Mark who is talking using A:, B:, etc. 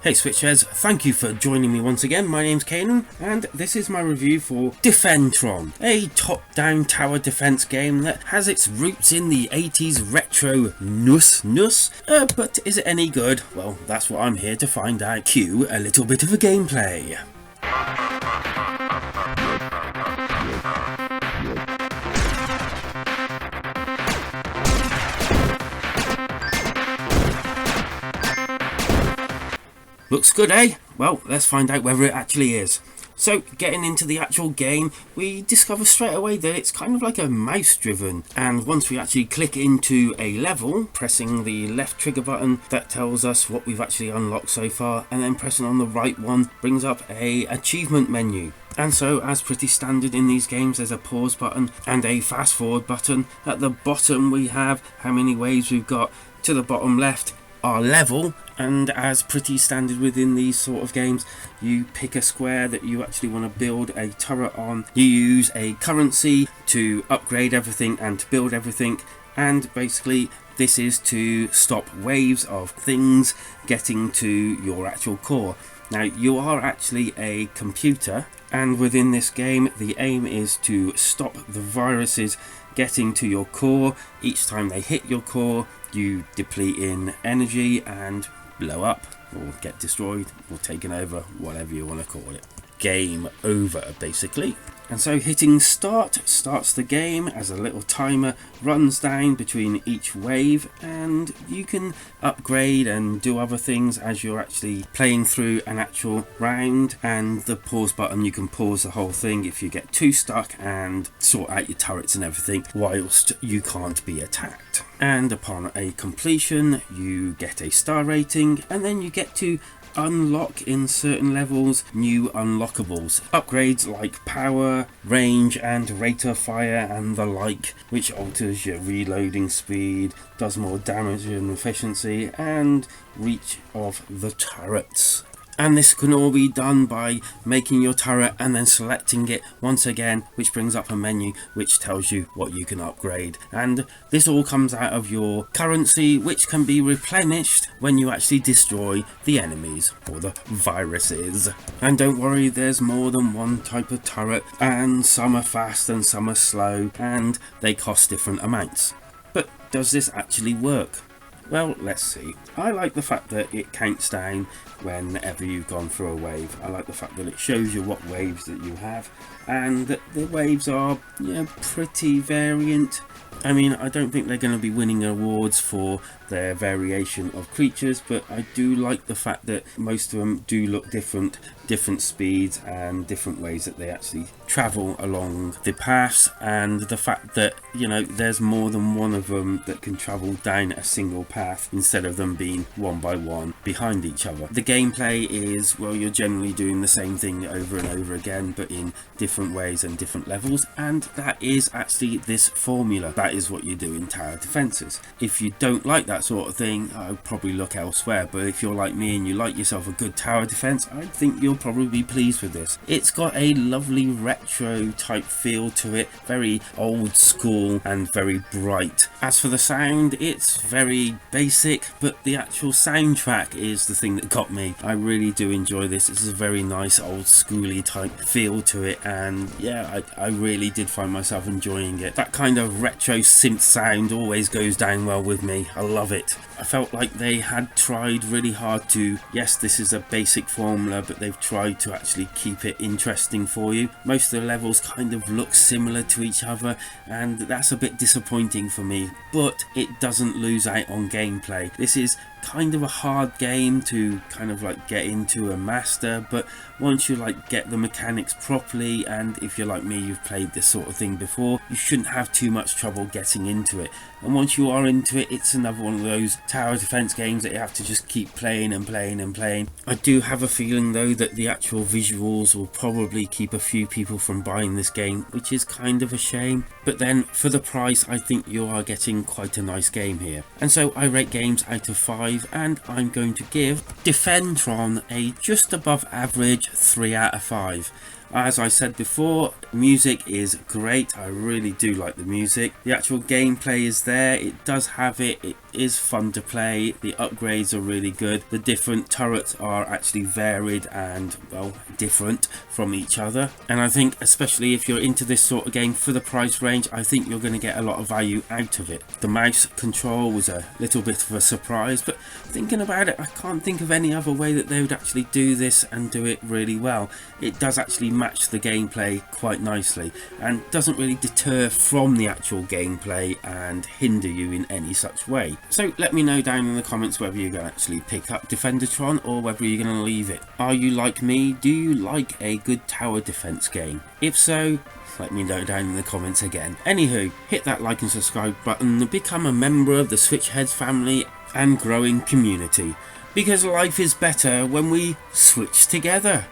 A: Hey Switchheads, thank you for joining me once again. My name's Kanan, and this is my review for Defentron, a top-down tower defense game that has its roots in the 80s retro nus. But is it any good? Well, that's what I'm here to find out. Cue a little bit of a gameplay. Looks good, eh? Well, let's find out whether it actually is. So, getting into the actual game, we discover straight away that it's kind of like a mouse driven, and once we actually click into a level, pressing the left trigger button, that tells us what we've actually unlocked so far, and then pressing on the right one brings up a achievement menu. And so, as pretty standard in these games, there's a pause button and a fast forward button. At the bottom we have how many waves we've got. To the bottom left, our level, and as pretty standard within these sort of games, you pick a square that you actually want to build a turret on. You use a currency to upgrade everything and to build everything, and basically this is to stop waves of things getting to your actual core. Now, you are actually a computer, and within this game the aim is to stop the viruses getting to your core. Each time they hit your core, you deplete in energy and blow up, or get destroyed, or taken over, whatever you want to call it. Game over, basically. And so hitting start starts the game as a little timer runs down between each wave, and you can upgrade and do other things as you're actually playing through an actual round. And the pause button, you can pause the whole thing if you get too stuck and sort out your turrets and everything whilst you can't be attacked. And upon a completion you get a star rating, and then you get to unlock in certain levels new unlockables, upgrades like power, range and rate of fire and the like, which alters your reloading speed, does more damage and efficiency, and reach of the turrets. And this can all be done by making your turret and then selecting it once again, which brings up a menu which tells you what you can upgrade. And this all comes out of your currency, which can be replenished when you actually destroy the enemies or the viruses. And don't worry, there's more than one type of turret, and some are fast and some are slow, and they cost different amounts. But does this actually work? Well, let's see. I like the fact that it counts down whenever you've gone through a wave. I like the fact that it shows you what waves that you have, and that the waves are, pretty variant. I mean, I don't think they're going to be winning awards for their variation of creatures, but I do like the fact that most of them do look different speeds and different ways that they actually travel along the paths, and the fact that, there's more than one of them that can travel down a single path instead of them being one by one behind each other. The gameplay is, well, you're generally doing the same thing over and over again, but in different ways and different levels, and that is actually this formula. That is what you do in tower defenses. If you don't like that sort of thing, I'd probably look elsewhere, but if you're like me and you like yourself a good tower defense, I think you'll probably be pleased with this. It's got a lovely retro type feel to it, very old school and very bright. As for the sound, it's very basic, but the actual soundtrack is the thing that got me. I really do enjoy this. It's a very nice old schooly type feel to it, and yeah, I really did find myself enjoying it. That kind of retro synth sound always goes down well with me. I love it. I felt like they had tried really hard to, yes, this is a basic formula, but they've tried to actually keep it interesting for you. Most of the levels kind of look similar to each other, and that's a bit disappointing for me, but it doesn't lose out on gameplay. This is kind of a hard game to kind of like get into and master, but once you get the mechanics properly, and if you're like me, you've played this sort of thing before, you shouldn't have too much trouble getting into it. And once you are into it, it's another one of those tower defense games that you have to just keep playing and playing and playing. I do have a feeling though that the actual visuals will probably keep a few people from buying this game, which is kind of a shame. But then for the price, I think you are getting quite a nice game here. And so I rate games out of 5, and I'm going to give Defentron a just above average 3 out of 5. As I said before, music is great. I really do like the music. The actual gameplay is there. It does have it is fun to play, the upgrades are really good, the different turrets are actually varied and, well, different from each other, and I think especially if you're into this sort of game for the price range, I think you're going to get a lot of value out of it. The mouse control was a little bit of a surprise, but thinking about it, I can't think of any other way that they would actually do this and do it really well. It does actually match the gameplay quite nicely and doesn't really deter from the actual gameplay and hinder you in any such way. So let me know down in the comments whether you're going to actually pick up Defentron or whether you're going to leave it. Are you like me? Do you like a good tower defense game? If so, let me know down in the comments again. Anywho, hit that like and subscribe button and become a member of the Switchheads family and growing community, because life is better when we switch together.